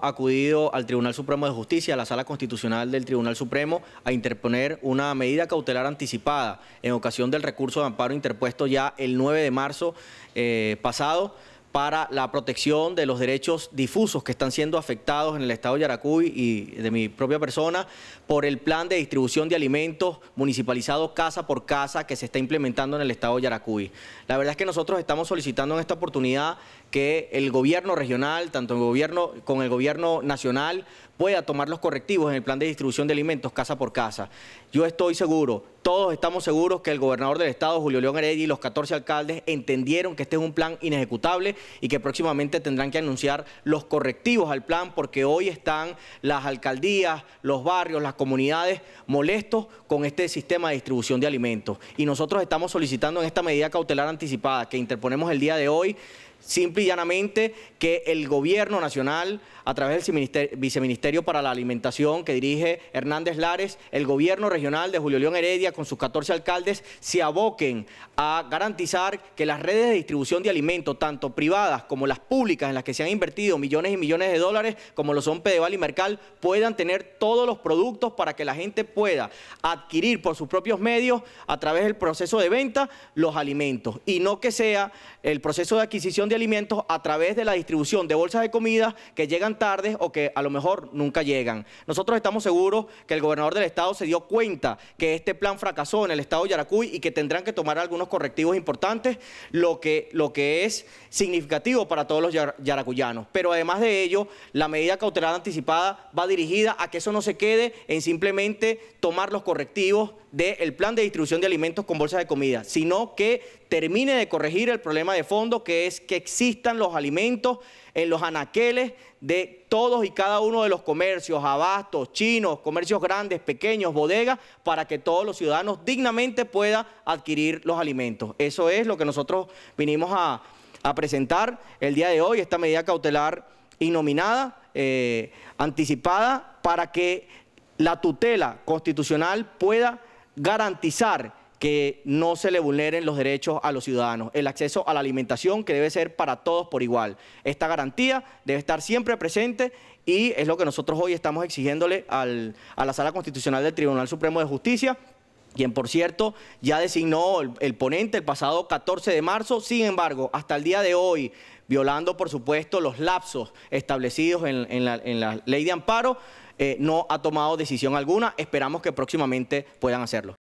acudido al Tribunal Supremo de Justicia, a la Sala Constitucional del Tribunal Supremo, a interponer una medida cautelar anticipada en ocasión del recurso de amparo interpuesto ya el 9 de marzo pasado, para la protección de los derechos difusos que están siendo afectados en el estado de Yaracuy y de mi propia persona por el plan de distribución de alimentos municipalizado casa por casa que se está implementando en el estado de Yaracuy. La verdad es que nosotros estamos solicitando en esta oportunidad que el gobierno regional, tanto el gobierno con el gobierno nacional, pueda tomar los correctivos en el plan de distribución de alimentos casa por casa. Yo estoy seguro, todos estamos seguros que el gobernador del estado, Julio León Heredia, y los 14 alcaldes entendieron que este es un plan inejecutable y que próximamente tendrán que anunciar los correctivos al plan, porque hoy están las alcaldías, los barrios, las comunidades molestos con este sistema de distribución de alimentos. Y nosotros estamos solicitando en esta medida cautelar anticipada que interponemos el día de hoy, simple y llanamente, que el gobierno nacional, a través del Viceministerio para la Alimentación que dirige Hernández Lares, el gobierno regional de Julio León Heredia con sus 14 alcaldes, se aboquen a garantizar que las redes de distribución de alimentos, tanto privadas como las públicas en las que se han invertido millones y millones de dólares, como lo son Pedeval y Mercal, puedan tener todos los productos para que la gente pueda adquirir por sus propios medios, a través del proceso de venta, los alimentos, y no que sea el proceso de adquisición de alimentos a través de la distribución de bolsas de comida que llegan tarde o que a lo mejor nunca llegan. Nosotros estamos seguros que el gobernador del estado se dio cuenta que este plan fracasó en el estado de Yaracuy y que tendrán que tomar algunos correctivos importantes, lo que es significativo para todos los yaracuyanos. Pero además de ello, la medida cautelar anticipada va dirigida a que eso no se quede en simplemente tomar los correctivos del plan de distribución de alimentos con bolsas de comida, sino que termine de corregir el problema de fondo, que es que existan los alimentos en los anaqueles de todos y cada uno de los comercios, abastos, chinos, comercios grandes, pequeños, bodegas, para que todos los ciudadanos dignamente puedan adquirir los alimentos. Eso es lo que nosotros vinimos a presentar el día de hoy, esta medida cautelar innominada, anticipada, para que la tutela constitucional pueda garantizar que no se le vulneren los derechos a los ciudadanos, el acceso a la alimentación, que debe ser para todos por igual. Esta garantía debe estar siempre presente y es lo que nosotros hoy estamos exigiéndole a la Sala Constitucional del Tribunal Supremo de Justicia, quien, por cierto, ya designó el ponente el pasado 14 de marzo. Sin embargo, hasta el día de hoy, violando, por supuesto, los lapsos establecidos en la ley de amparo, no ha tomado decisión alguna. Esperamos que próximamente puedan hacerlo.